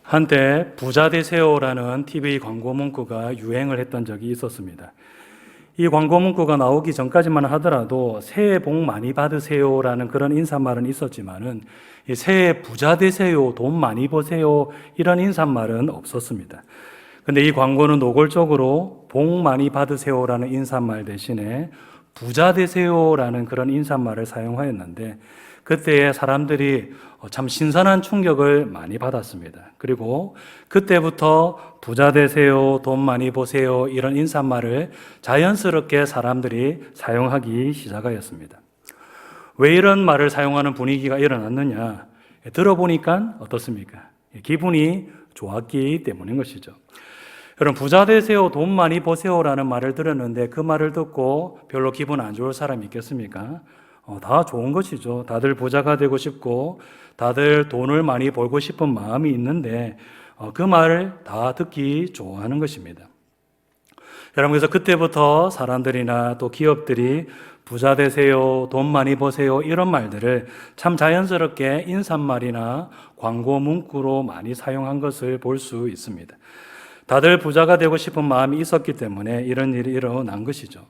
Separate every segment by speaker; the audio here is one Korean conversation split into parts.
Speaker 1: 한때 부자 되세요라는 TV 광고 문구가 유행을 했던 적이 있었습니다. 이 광고 문구가 나오기 전까지만 하더라도 새해 복 많이 받으세요라는 그런 인사말은 있었지만은 이 새해 부자 되세요, 돈 많이 버세요 이런 인사말은 없었습니다. 근데 이 광고는 노골적으로 복 많이 받으세요라는 인사말 대신에 부자 되세요라는 그런 인사말을 사용하였는데 그때에 사람들이 참 신선한 충격을 많이 받았습니다. 그리고 그때부터 부자 되세요, 돈 많이 버세요 이런 인사말을 자연스럽게 사람들이 사용하기 시작하였습니다. 왜 이런 말을 사용하는 분위기가 일어났느냐? 들어보니까 어떻습니까? 기분이 좋았기 때문인 것이죠. 여러분, 부자 되세요, 돈 많이 버세요라는 말을 들었는데 그 말을 듣고 별로 기분 안 좋을 사람이 있겠습니까? 다 좋은 것이죠. 다들 부자가 되고 싶고 다들 돈을 많이 벌고 싶은 마음이 있는데 그 말을 다 듣기 좋아하는 것입니다. 여러분, 그래서 그때부터 사람들이나 또 기업들이 부자 되세요, 돈 많이 버세요 이런 말들을 참 자연스럽게 인사말이나 광고 문구로 많이 사용한 것을 볼 수 있습니다. 다들 부자가 되고 싶은 마음이 있었기 때문에 이런 일이 일어난 것이죠.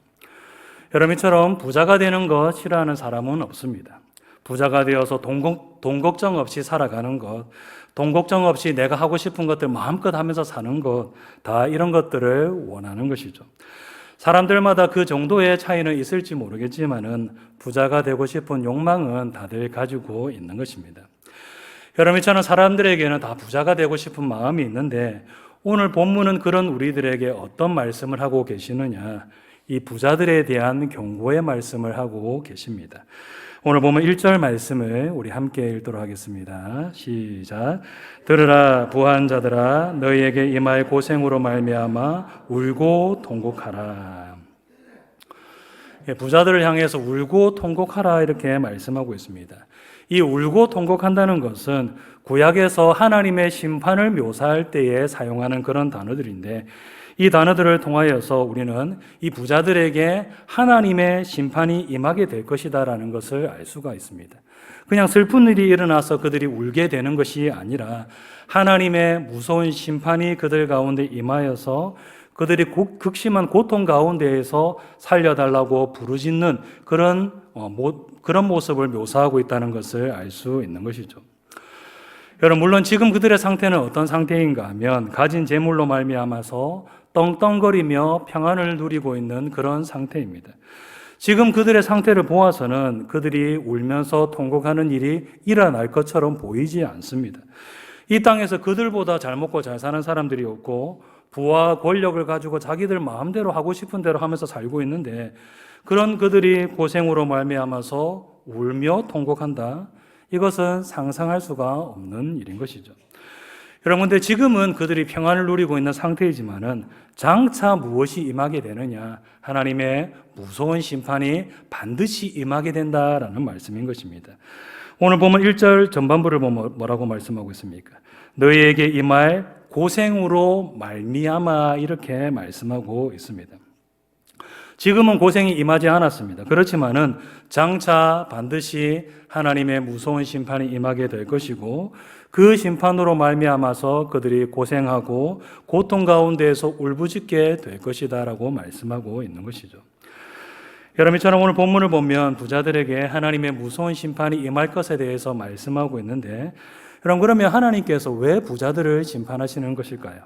Speaker 1: 여러분처럼 부자가 되는 것 싫어하는 사람은 없습니다. 부자가 되어서 돈 걱정 없이 살아가는 것, 돈 걱정 없이 내가 하고 싶은 것들 마음껏 하면서 사는 것, 다 이런 것들을 원하는 것이죠. 사람들마다 그 정도의 차이는 있을지 모르겠지만은 부자가 되고 싶은 욕망은 다들 가지고 있는 것입니다. 여러분처럼 사람들에게는 다 부자가 되고 싶은 마음이 있는데 오늘 본문은 그런 우리들에게 어떤 말씀을 하고 계시느냐? 이 부자들에 대한 경고의 말씀을 하고 계십니다. 오늘 보면 1절 말씀을 우리 함께 읽도록 하겠습니다. 시작. 들으라 부한 자들아 너희에게 임할 고생으로 말미암아 울고 통곡하라. 부자들을 향해서 울고 통곡하라 이렇게 말씀하고 있습니다. 이 울고 통곡한다는 것은 구약에서 하나님의 심판을 묘사할 때에 사용하는 그런 단어들인데 이 단어들을 통하여서 우리는 이 부자들에게 하나님의 심판이 임하게 될 것이다라는 것을 알 수가 있습니다. 그냥 슬픈 일이 일어나서 그들이 울게 되는 것이 아니라 하나님의 무서운 심판이 그들 가운데 임하여서 그들이 극심한 고통 가운데에서 살려달라고 부르짖는 그런 모습을 묘사하고 있다는 것을 알 수 있는 것이죠. 여러분, 물론 지금 그들의 상태는 어떤 상태인가 하면 가진 재물로 말미암아서 떵떵거리며 평안을 누리고 있는 그런 상태입니다. 지금 그들의 상태를 보아서는 그들이 울면서 통곡하는 일이 일어날 것처럼 보이지 않습니다. 이 땅에서 그들보다 잘 먹고 잘 사는 사람들이 없고 부와 권력을 가지고 자기들 마음대로 하고 싶은 대로 하면서 살고 있는데 그런 그들이 고생으로 말미암아서 울며 통곡한다. 이것은 상상할 수가 없는 일인 것이죠. 여러분, 근데 지금은 그들이 평안을 누리고 있는 상태이지만은 장차 무엇이 임하게 되느냐? 하나님의 무서운 심판이 반드시 임하게 된다라는 말씀인 것입니다. 오늘 보면 1절 전반부를 보면 뭐라고 말씀하고 있습니까? 너희에게 임할 고생으로 말미암아 이렇게 말씀하고 있습니다. 지금은 고생이 임하지 않았습니다. 그렇지만은 장차 반드시 하나님의 무서운 심판이 임하게 될 것이고 그 심판으로 말미암아서 그들이 고생하고 고통 가운데에서 울부짖게 될 것이다라고 말씀하고 있는 것이죠. 여러분처럼 오늘 본문을 보면 부자들에게 하나님의 무서운 심판이 임할 것에 대해서 말씀하고 있는데 여러분, 그러면 하나님께서 왜 부자들을 심판하시는 것일까요?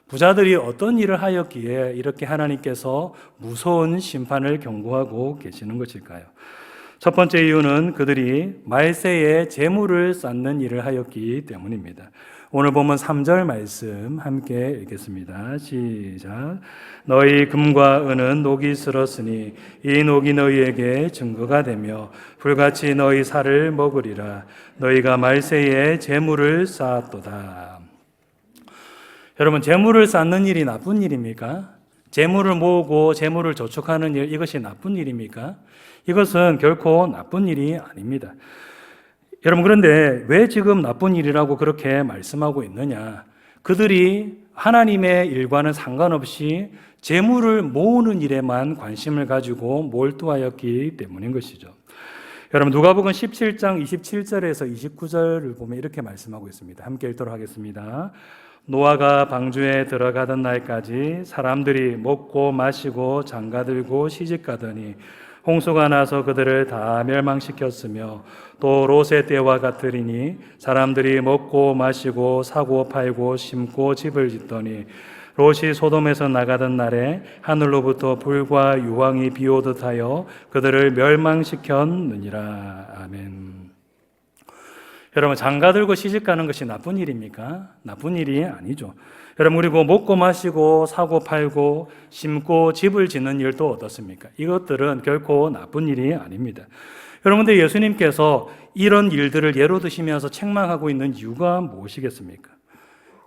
Speaker 1: 부자들이 어떤 일을 하였기에 이렇게 하나님께서 무서운 심판을 경고하고 계시는 것일까요? 첫 번째 이유는 그들이 말세에 재물을 쌓는 일을 하였기 때문입니다. 오늘 보면 3절 말씀 함께 읽겠습니다. 시작. 너희 금과 은은 녹이 슬었으니 이 녹이 너희에게 증거가 되며 불같이 너희 살을 먹으리라. 너희가 말세에 재물을 쌓았도다. 여러분, 재물을 쌓는 일이 나쁜 일입니까? 재물을 모으고 재물을 저축하는 일, 이것이 나쁜 일입니까? 이것은 결코 나쁜 일이 아닙니다. 여러분, 그런데 왜 지금 나쁜 일이라고 그렇게 말씀하고 있느냐? 그들이 하나님의 일과는 상관없이 재물을 모으는 일에만 관심을 가지고 몰두하였기 때문인 것이죠. 여러분 누가복음 17장 27절에서 29절을 보면 이렇게 말씀하고 있습니다. 함께 읽도록 하겠습니다. 노아가 방주에 들어가던 날까지 사람들이 먹고 마시고 장가들고 시집가더니 홍수가 나서 그들을 다 멸망시켰으며 또 롯의 때와 같으리니 사람들이 먹고 마시고 사고 팔고 심고 집을 짓더니 롯이 소돔에서 나가던 날에 하늘로부터 불과 유황이 비오듯 하여 그들을 멸망시켰느니라. 아멘. 여러분 장가들고 시집가는 것이 나쁜 일입니까? 나쁜 일이 아니죠. 여러분 그리고 먹고 마시고 사고 팔고 심고 집을 짓는 일도 어떻습니까? 이것들은 결코 나쁜 일이 아닙니다. 여러분들 예수님께서 이런 일들을 예로 드시면서 책망하고 있는 이유가 무엇이겠습니까?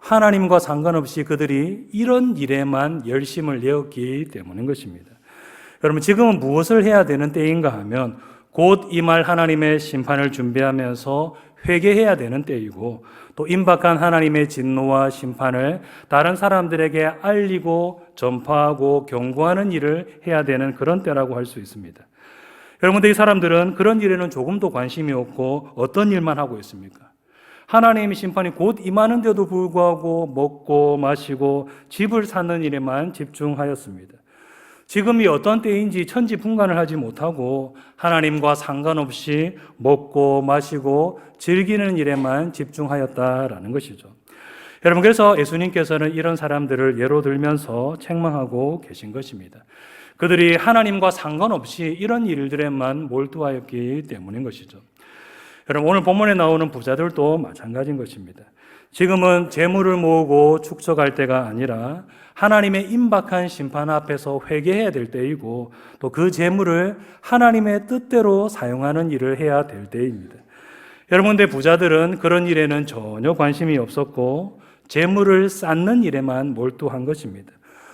Speaker 1: 하나님과 상관없이 그들이 이런 일에만 열심을 내었기 때문인 것입니다. 여러분 지금은 무엇을 해야 되는 때인가 하면 곧 임할 하나님의 심판을 준비하면서 회개해야 되는 때이고 또 임박한 하나님의 진노와 심판을 다른 사람들에게 알리고 전파하고 경고하는 일을 해야 되는 그런 때라고 할 수 있습니다. 여러분들 이 사람들은 그런 일에는 조금도 관심이 없고 어떤 일만 하고 있습니까? 하나님의 심판이 곧 임하는데도 불구하고 먹고 마시고 집을 사는 일에만 집중하였습니다. 지금이 어떤 때인지 천지분간을 하지 못하고 하나님과 상관없이 먹고 마시고 즐기는 일에만 집중하였다라는 것이죠. 여러분 그래서 예수님께서는 이런 사람들을 예로 들면서 책망하고 계신 것입니다. 그들이 하나님과 상관없이 이런 일들에만 몰두하였기 때문인 것이죠. 여러분 오늘 본문에 나오는 부자들도 마찬가지인 것입니다. 지금은 재물을 모으고 축적할 때가 아니라 하나님의 임박한 심판 앞에서 회개해야 될 때이고 또 그 재물을 하나님의 뜻대로 사용하는 일을 해야 될 때입니다. 여러분들 부자들은 그런 일에는 전혀 관심이 없었고 재물을 쌓는 일에만 몰두한 것입니다.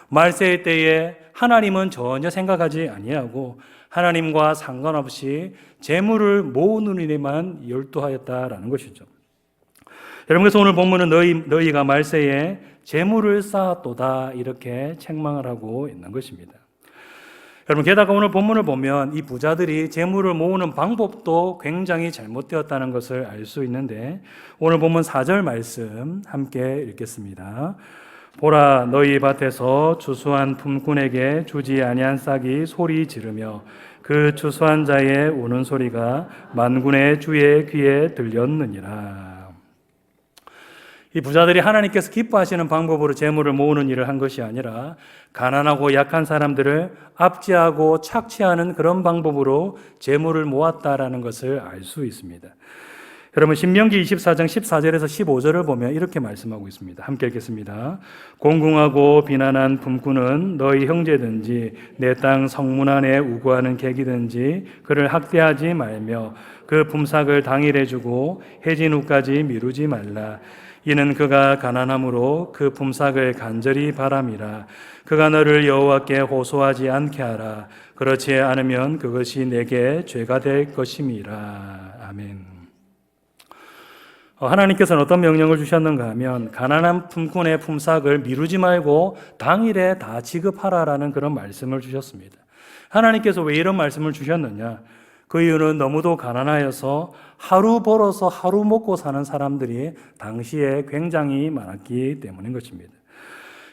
Speaker 1: 말세의 때에 하나님은 전혀 생각하지 아니하고 하나님과 상관없이 재물을 모으는 일에만 열두하였다라는 것이죠. 여러분 그래서 오늘 본문은 너희가 말세에 재물을 쌓았도다 이렇게 책망을 하고 있는 것입니다. 여러분 게다가 오늘 본문을 보면 이 부자들이 재물을 모으는 방법도 굉장히 잘못되었다는 것을 알 수 있는데 오늘 본문 4절 말씀 함께 읽겠습니다. 보라 너희 밭에서 추수한 품꾼에게 주지 아니한 싹이 소리 지르며 그 추수한 자의 우는 소리가 만군의 주의 귀에 들렸느니라. 이 부자들이 하나님께서 기뻐하시는 방법으로 재물을 모으는 일을 한 것이 아니라 가난하고 약한 사람들을 압제하고 착취하는 그런 방법으로 재물을 모았다라는 것을 알 수 있습니다. 여러분 신명기 24장 14절에서 15절을 보면 이렇게 말씀하고 있습니다. 함께 읽겠습니다. 공궁하고 비난한 품꾼은 너희 형제든지 내 땅 성문 안에 우구하는 객이든지 그를 학대하지 말며 그 품삯을 당일에 주고 해진 후까지 미루지 말라. 이는 그가 가난함으로 그 품삯을 간절히 바람이라. 그가 너를 여호와께 호소하지 않게 하라. 그렇지 않으면 그것이 내게 죄가 될 것임이라. 아멘. 하나님께서는 어떤 명령을 주셨는가 하면 가난한 품꾼의 품삯을 미루지 말고 당일에 다 지급하라라는 그런 말씀을 주셨습니다. 하나님께서 왜 이런 말씀을 주셨느냐? 그 이유는 너무도 가난하여서 하루 벌어서 하루 먹고 사는 사람들이 당시에 굉장히 많았기 때문인 것입니다.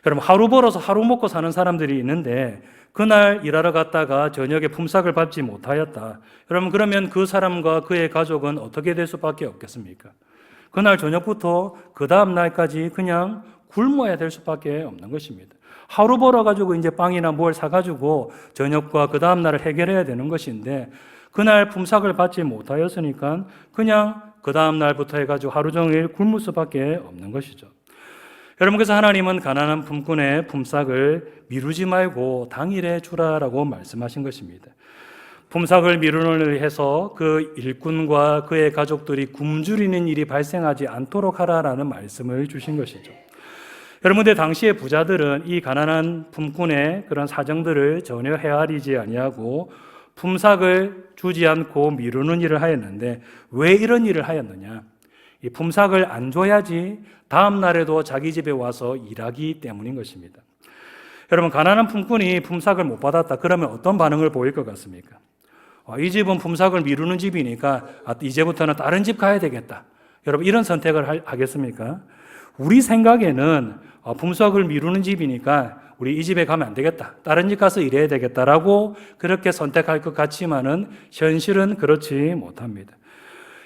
Speaker 1: 여러분 하루 벌어서 하루 먹고 사는 사람들이 있는데 그날 일하러 갔다가 저녁에 품삯을 받지 못하였다. 여러분 그러면 그 사람과 그의 가족은 어떻게 될 수밖에 없겠습니까? 그날 저녁부터 그 다음 날까지 그냥 굶어야 될 수밖에 없는 것입니다. 하루 벌어가지고 이제 빵이나 뭘 사가지고 저녁과 그 다음 날을 해결해야 되는 것인데 그날 품삯을 받지 못하였으니까 그냥 그 다음 날부터 해가지고 하루 종일 굶을 수밖에 없는 것이죠. 여러분 그래서 하나님은 가난한 품꾼의 품삯을 미루지 말고 당일에 주라라고 말씀하신 것입니다. 품삯을 미루는 일을 해서 그 일꾼과 그의 가족들이 굶주리는 일이 발생하지 않도록 하라라는 말씀을 주신 것이죠. 여러분들 당시의 부자들은 이 가난한 품꾼의 그런 사정들을 전혀 헤아리지 아니하고 품삯을 주지 않고 미루는 일을 하였는데 왜 이런 일을 하였느냐? 이 품삯을 안 줘야지 다음 날에도 자기 집에 와서 일하기 때문인 것입니다. 여러분 가난한 품꾼이 품삯을 못 받았다 그러면 어떤 반응을 보일 것 같습니까? 이 집은 품삯을 미루는 집이니까 이제부터는 다른 집 가야 되겠다. 여러분 이런 선택을 하겠습니까? 우리 생각에는 품삯을 미루는 집이니까 우리 이 집에 가면 안 되겠다. 다른 집 가서 일해야 되겠다라고 그렇게 선택할 것 같지만은 현실은 그렇지 못합니다.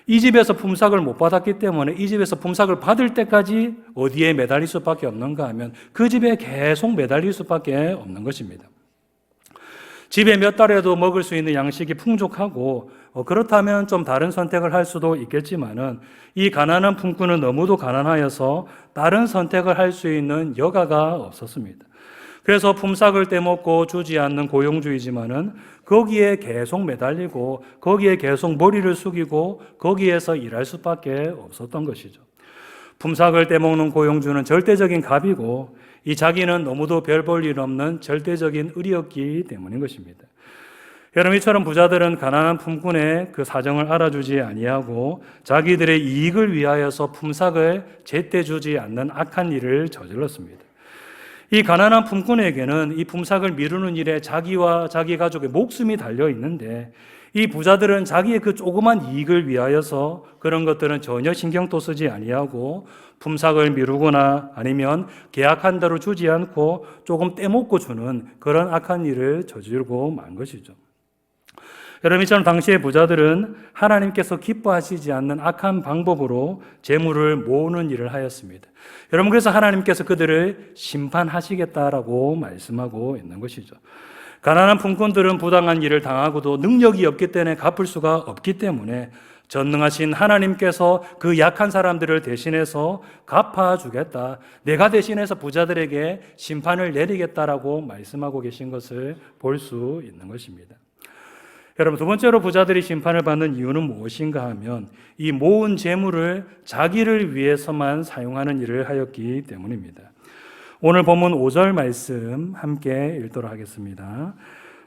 Speaker 1: 이 집에서 품삯을 못 받았기 때문에 이 집에서 품삯을 받을 때까지 어디에 매달릴 수밖에 없는가 하면 그 집에 계속 매달릴 수밖에 없는 것입니다. 집에 몇 달에도 먹을 수 있는 양식이 풍족하고 그렇다면 좀 다른 선택을 할 수도 있겠지만은 이 가난한 품꾼은 너무도 가난하여서 다른 선택을 할 수 있는 여가가 없었습니다. 그래서 품삯을 떼먹고 주지 않는 고용주이지만은 거기에 계속 매달리고 거기에 계속 머리를 숙이고 거기에서 일할 수밖에 없었던 것이죠. 품삯을 떼먹는 고용주는 절대적인 갑이고 이 자기는 너무도 별 볼 일 없는 절대적인 을이었기 때문인 것입니다. 여러분 이처럼 부자들은 가난한 품꾼의 그 사정을 알아주지 아니하고 자기들의 이익을 위하여서 품삯을 제때 주지 않는 악한 일을 저질렀습니다. 이 가난한 품꾼에게는 이 품삯을 미루는 일에 자기와 자기 가족의 목숨이 달려 있는데 이 부자들은 자기의 그 조그만 이익을 위하여서 그런 것들은 전혀 신경도 쓰지 아니하고 품삯을 미루거나 아니면 계약한 대로 주지 않고 조금 떼먹고 주는 그런 악한 일을 저지르고 만 것이죠. 여러분 이처럼 당시의 부자들은 하나님께서 기뻐하시지 않는 악한 방법으로 재물을 모으는 일을 하였습니다. 여러분 그래서 하나님께서 그들을 심판하시겠다라고 말씀하고 있는 것이죠. 가난한 품꾼들은 부당한 일을 당하고도 능력이 없기 때문에 갚을 수가 없기 때문에 전능하신 하나님께서 그 약한 사람들을 대신해서 갚아주겠다. 내가 대신해서 부자들에게 심판을 내리겠다라고 말씀하고 계신 것을 볼 수 있는 것입니다. 여러분 두 번째로 부자들이 심판을 받는 이유는 무엇인가 하면 이 모은 재물을 자기를 위해서만 사용하는 일을 하였기 때문입니다. 오늘 본문 5절 말씀 함께 읽도록 하겠습니다.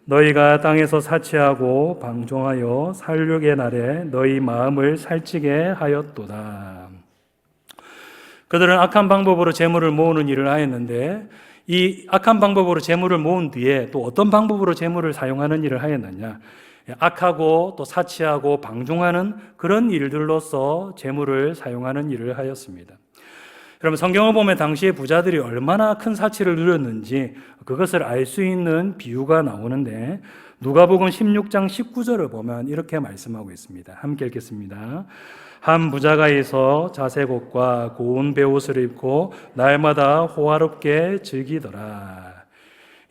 Speaker 1: 너희가 땅에서 사치하고 방종하여 살육의 날에 너희 마음을 살찌게 하였도다. 그들은 악한 방법으로 재물을 모으는 일을 하였는데 이 악한 방법으로 재물을 모은 뒤에 또 어떤 방법으로 재물을 사용하는 일을 하였느냐? 악하고 또 사치하고 방종하는 그런 일들로서 재물을 사용하는 일을 하였습니다. 여러분 성경을 보면 당시의 부자들이 얼마나 큰 사치를 누렸는지 그것을 알 수 있는 비유가 나오는데 누가복음 16장 19절을 보면 이렇게 말씀하고 있습니다. 함께 읽겠습니다. 한 부자가 있어 자색 옷과 고운 베옷을 입고 날마다 호화롭게 즐기더라.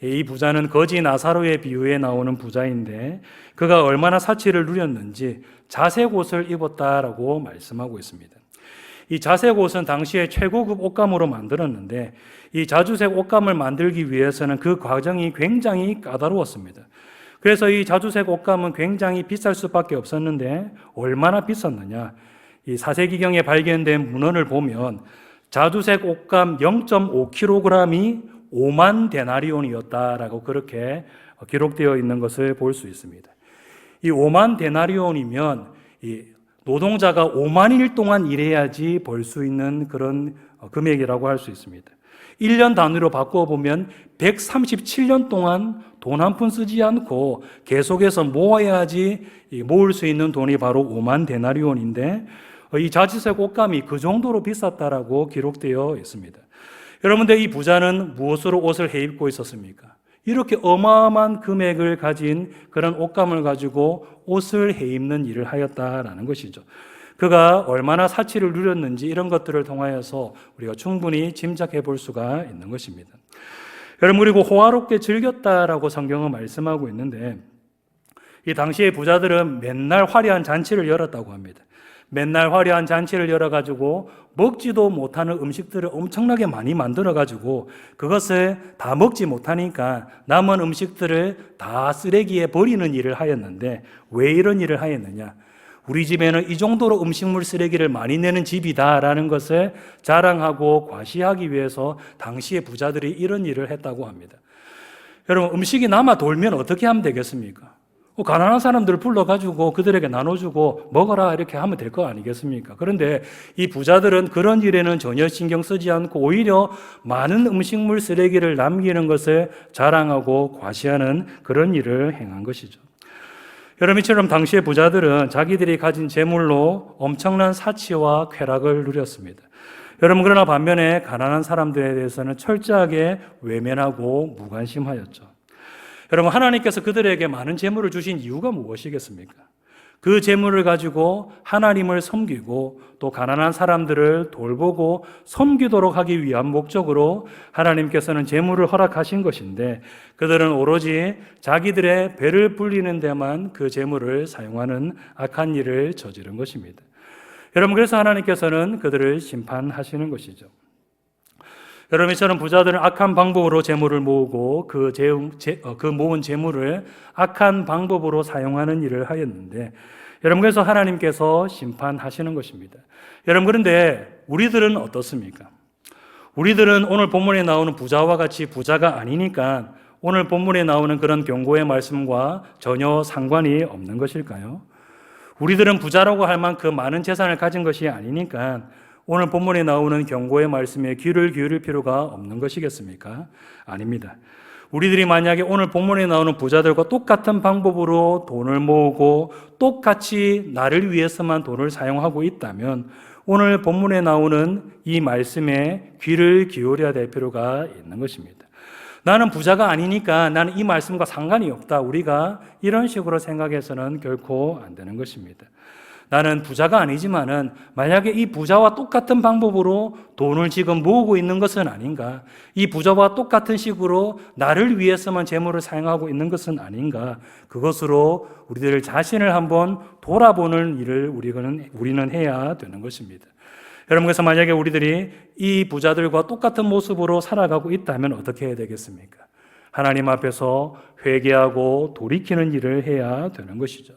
Speaker 1: 이 부자는 거지 나사로의 비유에 나오는 부자인데 그가 얼마나 사치를 누렸는지 자색 옷을 입었다라고 말씀하고 있습니다. 이 자색 옷은 당시에 최고급 옷감으로 만들었는데 이 자주색 옷감을 만들기 위해서는 그 과정이 굉장히 까다로웠습니다. 그래서 이 자주색 옷감은 굉장히 비쌀 수밖에 없었는데 얼마나 비쌌느냐? 이 4세기경에 발견된 문헌을 보면 자주색 옷감 0.5kg이 5만 데나리온이었다라고 그렇게 기록되어 있는 것을 볼 수 있습니다. 이 5만 데나리온이면 이 노동자가 5만 일 동안 일해야지 벌 수 있는 그런 금액이라고 할 수 있습니다. 1년 단위로 바꿔보면 137년 동안 돈 한 푼 쓰지 않고 계속해서 모아야지 모을 수 있는 돈이 바로 5만 데나리온인데 이 자주색 옷감이 그 정도로 비쌌다라고 기록되어 있습니다. 여러분들 이 부자는 무엇으로 옷을 해입고 있었습니까? 이렇게 어마어마한 금액을 가진 그런 옷감을 가지고 옷을 해입는 일을 하였다라는 것이죠. 그가 얼마나 사치를 누렸는지 이런 것들을 통하여서 우리가 충분히 짐작해 볼 수가 있는 것입니다. 여러분 그리고 호화롭게 즐겼다라고 성경은 말씀하고 있는데 이 당시의 부자들은 맨날 화려한 잔치를 열었다고 합니다. 맨날 화려한 잔치를 열어가지고 먹지도 못하는 음식들을 엄청나게 많이 만들어가지고 그것을 다 먹지 못하니까 남은 음식들을 다 쓰레기에 버리는 일을 하였는데 왜 이런 일을 하였느냐? 우리 집에는 이 정도로 음식물 쓰레기를 많이 내는 집이다라는 것을 자랑하고 과시하기 위해서 당시의 부자들이 이런 일을 했다고 합니다. 여러분 음식이 남아 돌면 어떻게 하면 되겠습니까? 가난한 사람들을 불러가지고 그들에게 나눠주고 먹어라 이렇게 하면 될 거 아니겠습니까? 그런데 이 부자들은 그런 일에는 전혀 신경 쓰지 않고 오히려 많은 음식물 쓰레기를 남기는 것을 자랑하고 과시하는 그런 일을 행한 것이죠. 여러분, 이처럼 당시의 부자들은 자기들이 가진 재물로 엄청난 사치와 쾌락을 누렸습니다. 여러분, 그러나 반면에 가난한 사람들에 대해서는 철저하게 외면하고 무관심하였죠. 여러분, 하나님께서 그들에게 많은 재물을 주신 이유가 무엇이겠습니까? 그 재물을 가지고 하나님을 섬기고 또 가난한 사람들을 돌보고 섬기도록 하기 위한 목적으로 하나님께서는 재물을 허락하신 것인데, 그들은 오로지 자기들의 배를 불리는 데만 그 재물을 사용하는 악한 일을 저지른 것입니다. 여러분, 그래서 하나님께서는 그들을 심판하시는 것이죠. 여러분, 이처럼 부자들은 악한 방법으로 재물을 모으고 그 모은 재물을 악한 방법으로 사용하는 일을 하였는데, 여러분, 그래서 하나님께서 심판하시는 것입니다. 여러분, 그런데 우리들은 어떻습니까? 우리들은 오늘 본문에 나오는 부자와 같이 부자가 아니니까 오늘 본문에 나오는 그런 경고의 말씀과 전혀 상관이 없는 것일까요? 우리들은 부자라고 할 만큼 많은 재산을 가진 것이 아니니까 오늘 본문에 나오는 경고의 말씀에 귀를 기울일 필요가 없는 것이겠습니까? 아닙니다. 우리들이 만약에 오늘 본문에 나오는 부자들과 똑같은 방법으로 돈을 모으고 똑같이 나를 위해서만 돈을 사용하고 있다면 오늘 본문에 나오는 이 말씀에 귀를 기울여야 될 필요가 있는 것입니다. 나는 부자가 아니니까 나는 이 말씀과 상관이 없다. 우리가 이런 식으로 생각해서는 결코 안 되는 것입니다. 나는 부자가 아니지만은 만약에 이 부자와 똑같은 방법으로 돈을 지금 모으고 있는 것은 아닌가? 이 부자와 똑같은 식으로 나를 위해서만 재물을 사용하고 있는 것은 아닌가? 그것으로 우리들 자신을 한번 돌아보는 일을 우리는 해야 되는 것입니다. 여러분, 그래서 만약에 우리들이 이 부자들과 똑같은 모습으로 살아가고 있다면 어떻게 해야 되겠습니까? 하나님 앞에서 회개하고 돌이키는 일을 해야 되는 것이죠.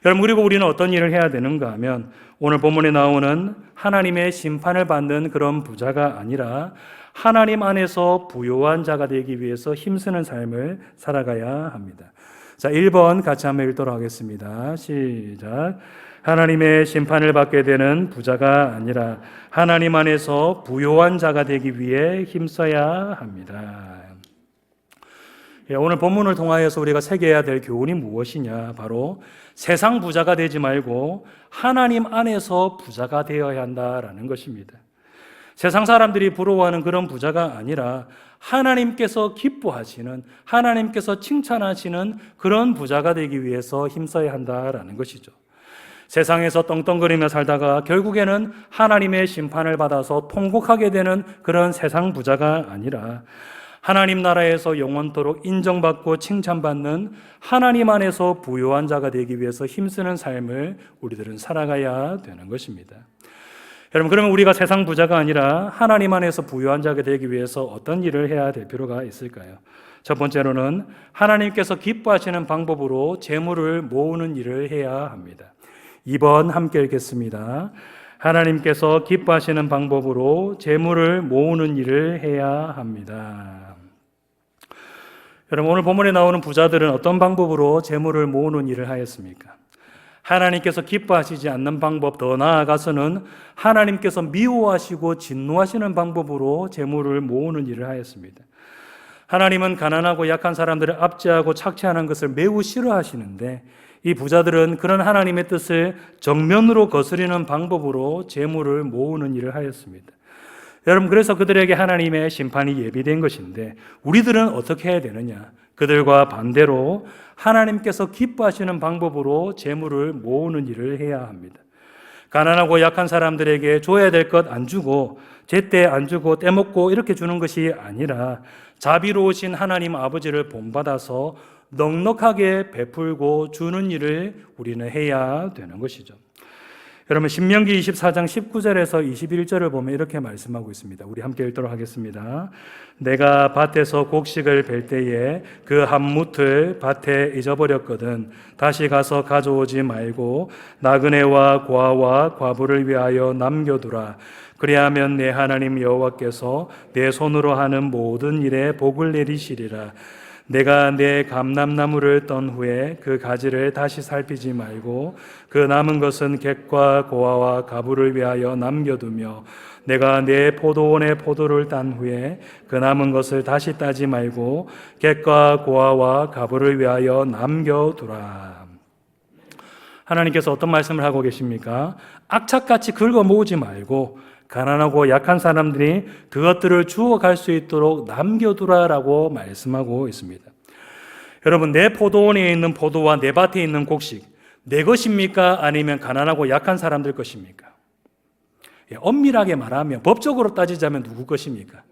Speaker 1: 여러분, 그리고 우리는 어떤 일을 해야 되는가 하면 오늘 본문에 나오는 하나님의 심판을 받는 그런 부자가 아니라 하나님 안에서 부요한 자가 되기 위해서 힘쓰는 삶을 살아가야 합니다. 자, 1번 같이 한번 읽도록 하겠습니다. 시작. 하나님의 심판을 받게 되는 부자가 아니라 하나님 안에서 부요한 자가 되기 위해 힘써야 합니다. 오늘 본문을 통하여서 우리가 새겨야 될 교훈이 무엇이냐? 바로 세상 부자가 되지 말고 하나님 안에서 부자가 되어야 한다라는 것입니다. 세상 사람들이 부러워하는 그런 부자가 아니라 하나님께서 기뻐하시는, 하나님께서 칭찬하시는 그런 부자가 되기 위해서 힘써야 한다라는 것이죠. 세상에서 떵떵거리며 살다가 결국에는 하나님의 심판을 받아서 통곡하게 되는 그런 세상 부자가 아니라 하나님 나라에서 영원토록 인정받고 칭찬받는 하나님 안에서 부요한 자가 되기 위해서 힘쓰는 삶을 우리들은 살아가야 되는 것입니다. 여러분, 그러면 우리가 세상 부자가 아니라 하나님 안에서 부요한 자가 되기 위해서 어떤 일을 해야 될 필요가 있을까요? 첫 번째로는 하나님께서 기뻐하시는 방법으로 재물을 모으는 일을 해야 합니다. 2번 함께 읽겠습니다. 하나님께서 기뻐하시는 방법으로 재물을 모으는 일을 해야 합니다. 여러분, 오늘 본문에 나오는 부자들은 어떤 방법으로 재물을 모으는 일을 하였습니까? 하나님께서 기뻐하시지 않는 방법, 더 나아가서는 하나님께서 미워하시고 진노하시는 방법으로 재물을 모으는 일을 하였습니다. 하나님은 가난하고 약한 사람들을 압제하고 착취하는 것을 매우 싫어하시는데 이 부자들은 그런 하나님의 뜻을 정면으로 거스리는 방법으로 재물을 모으는 일을 하였습니다. 여러분, 그래서 그들에게 하나님의 심판이 예비된 것인데 우리들은 어떻게 해야 되느냐? 그들과 반대로 하나님께서 기뻐하시는 방법으로 재물을 모으는 일을 해야 합니다. 가난하고 약한 사람들에게 줘야 될 것 안 주고 제때 안 주고 떼먹고 이렇게 주는 것이 아니라 자비로우신 하나님 아버지를 본받아서 넉넉하게 베풀고 주는 일을 우리는 해야 되는 것이죠. 여러분, 신명기 24장 19절에서 21절을 보면 이렇게 말씀하고 있습니다. 우리 함께 읽도록 하겠습니다. 내가 밭에서 곡식을 벨 때에 그 한 뭇을 밭에 잊어버렸거든 다시 가서 가져오지 말고 나그네와 고아와 과부를 위하여 남겨두라. 그리하면 내 하나님 여호와께서 내 손으로 하는 모든 일에 복을 내리시리라. 내가 내 감람나무를 떤 후에 그 가지를 다시 살피지 말고 그 남은 것은 객과 고아와 가부를 위하여 남겨두며 내가 내 포도원의 포도를 딴 후에 그 남은 것을 다시 따지 말고 객과 고아와 가부를 위하여 남겨두라. 하나님께서 어떤 말씀을 하고 계십니까? 악착같이 긁어 모으지 말고 가난하고 약한 사람들이 그것들을 주워갈 수 있도록 남겨두라라고 말씀하고 있습니다. 여러분, 내 포도원에 있는 포도와 내 밭에 있는 곡식, 내 것입니까? 아니면 가난하고 약한 사람들 것입니까? 엄밀하게 말하면, 법적으로 따지자면 누구 것입니까?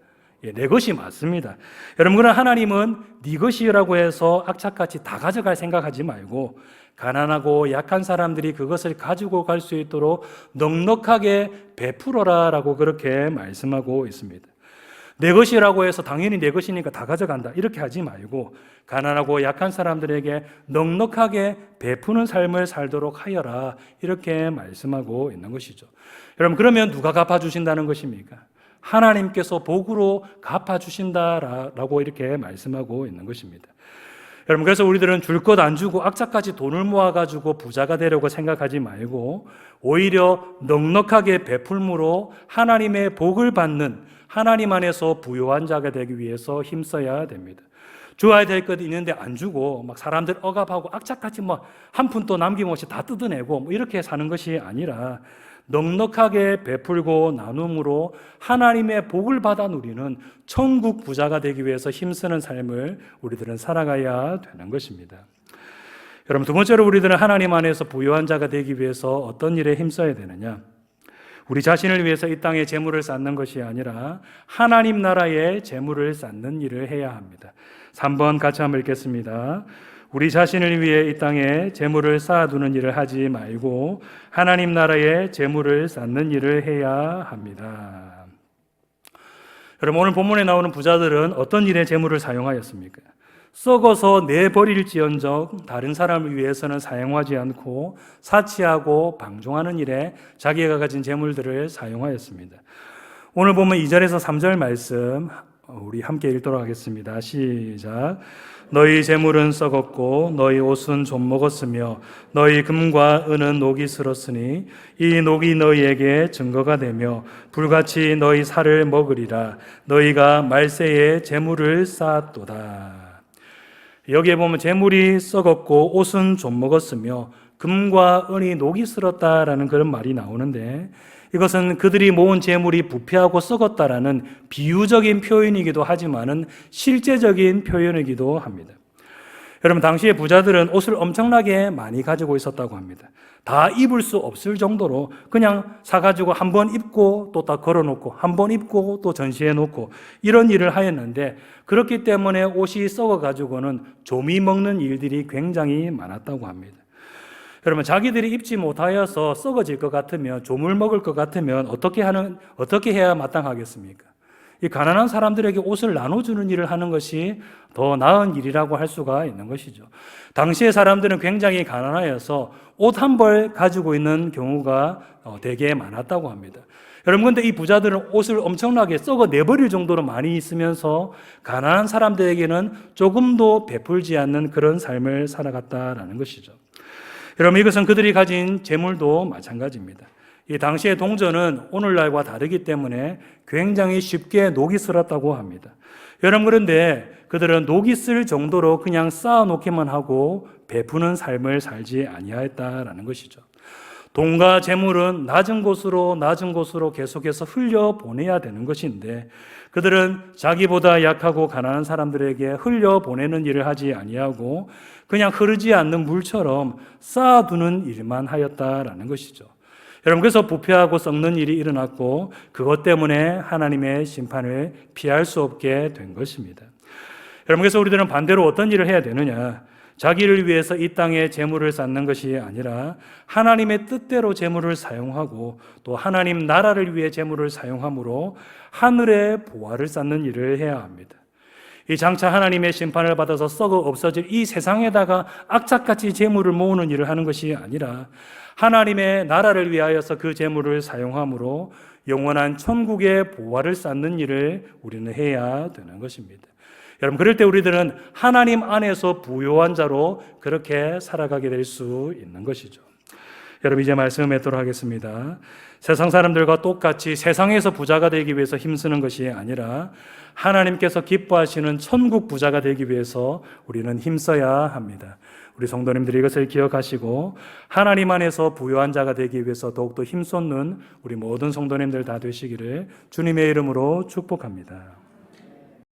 Speaker 1: 내 것이 맞습니다. 여러분, 그러나 하나님은 네 것이라고 해서 악착같이 다 가져갈 생각하지 말고 가난하고 약한 사람들이 그것을 가지고 갈 수 있도록 넉넉하게 베풀어라라고 그렇게 말씀하고 있습니다. 내 것이라고 해서 당연히 내 것이니까 다 가져간다 이렇게 하지 말고 가난하고 약한 사람들에게 넉넉하게 베푸는 삶을 살도록 하여라 이렇게 말씀하고 있는 것이죠. 여러분, 그러면 누가 갚아주신다는 것입니까? 하나님께서 복으로 갚아주신다라고 이렇게 말씀하고 있는 것입니다. 여러분, 그래서 우리들은 줄 것 안 주고 악착같이 돈을 모아가지고 부자가 되려고 생각하지 말고 오히려 넉넉하게 베풀므로 하나님의 복을 받는 하나님 안에서 부요한 자가 되기 위해서 힘써야 됩니다. 주어야 될 것 있는데 안 주고 막 사람들 억압하고 악착같이 뭐 한 푼도 남김없이 다 뜯어내고 뭐 이렇게 사는 것이 아니라 넉넉하게 베풀고 나눔으로 하나님의 복을 받아 누리는 천국 부자가 되기 위해서 힘쓰는 삶을 우리들은 살아가야 되는 것입니다. 여러분, 두 번째로 우리들은 하나님 안에서 부요한 자가 되기 위해서 어떤 일에 힘써야 되느냐? 우리 자신을 위해서 이 땅에 재물을 쌓는 것이 아니라 하나님 나라의 재물을 쌓는 일을 해야 합니다. 3번 같이 한번 읽겠습니다. 우리 자신을 위해 이 땅에 재물을 쌓아두는 일을 하지 말고 하나님 나라의 재물을 쌓는 일을 해야 합니다. 여러분, 오늘 본문에 나오는 부자들은 어떤 일에 재물을 사용하였습니까? 썩어서 내버릴지언정 다른 사람을 위해서는 사용하지 않고 사치하고 방종하는 일에 자기가 가진 재물들을 사용하였습니다. 오늘 보면 2절에서 3절 말씀 우리 함께 읽도록 하겠습니다. 시작. 너희 재물은 썩었고 너희 옷은 좀 먹었으며 너희 금과 은은 녹이 슬었으니 이 녹이 너희에게 증거가 되며 불같이 너희 살을 먹으리라. 너희가 말세에 재물을 쌓았도다. 여기에 보면 재물이 썩었고 옷은 좀 먹었으며 금과 은이 녹이 슬었다라는 그런 말이 나오는데 이것은 그들이 모은 재물이 부패하고 썩었다라는 비유적인 표현이기도 하지만은 실제적인 표현이기도 합니다. 여러분, 당시에 부자들은 옷을 엄청나게 많이 가지고 있었다고 합니다. 다 입을 수 없을 정도로 그냥 사가지고 한 번 입고 또 다 걸어놓고 한 번 입고 또 전시해놓고 이런 일을 하였는데 그렇기 때문에 옷이 썩어가지고는 조미 먹는 일들이 굉장히 많았다고 합니다. 여러분, 자기들이 입지 못하여서 썩어질 것 같으면 조물 먹을 것 같으면 어떻게 해야 마땅하겠습니까? 이 가난한 사람들에게 옷을 나눠주는 일을 하는 것이 더 나은 일이라고 할 수가 있는 것이죠. 당시의 사람들은 굉장히 가난하여서 옷 한 벌 가지고 있는 경우가 되게 많았다고 합니다. 여러분, 근데 이 부자들은 옷을 엄청나게 썩어 내버릴 정도로 많이 있으면서 가난한 사람들에게는 조금도 베풀지 않는 그런 삶을 살아갔다라는 것이죠. 여러분, 이것은 그들이 가진 재물도 마찬가지입니다. 이 당시의 동전은 오늘날과 다르기 때문에 굉장히 쉽게 녹이 슬었다고 합니다. 여러분, 그런데 그들은 녹이 쓸 정도로 그냥 쌓아놓기만 하고 베푸는 삶을 살지 아니하였다라는 것이죠. 돈과 재물은 낮은 곳으로 계속해서 흘려보내야 되는 것인데 그들은 자기보다 약하고 가난한 사람들에게 흘려보내는 일을 하지 아니하고 그냥 흐르지 않는 물처럼 쌓아두는 일만 하였다라는 것이죠. 여러분, 그래서 부패하고 썩는 일이 일어났고 그것 때문에 하나님의 심판을 피할 수 없게 된 것입니다. 여러분, 그래서 우리들은 반대로 어떤 일을 해야 되느냐? 자기를 위해서 이 땅에 재물을 쌓는 것이 아니라 하나님의 뜻대로 재물을 사용하고 또 하나님 나라를 위해 재물을 사용함으로 하늘의 보화를 쌓는 일을 해야 합니다. 이 장차 하나님의 심판을 받아서 썩어 없어질 이 세상에다가 악착같이 재물을 모으는 일을 하는 것이 아니라 하나님의 나라를 위하여서 그 재물을 사용함으로 영원한 천국의 보화를 쌓는 일을 우리는 해야 되는 것입니다. 여러분, 그럴 때 우리들은 하나님 안에서 부요한 자로 그렇게 살아가게 될 수 있는 것이죠. 여러분, 이제 말씀을 맺도록 하겠습니다. 세상 사람들과 똑같이 세상에서 부자가 되기 위해서 힘쓰는 것이 아니라 하나님께서 기뻐하시는 천국 부자가 되기 위해서 우리는 힘써야 합니다. 우리 성도님들이 이것을 기억하시고 하나님 안에서 부요한 자가 되기 위해서 더욱더 힘쏟는 우리 모든 성도님들 다 되시기를 주님의 이름으로 축복합니다.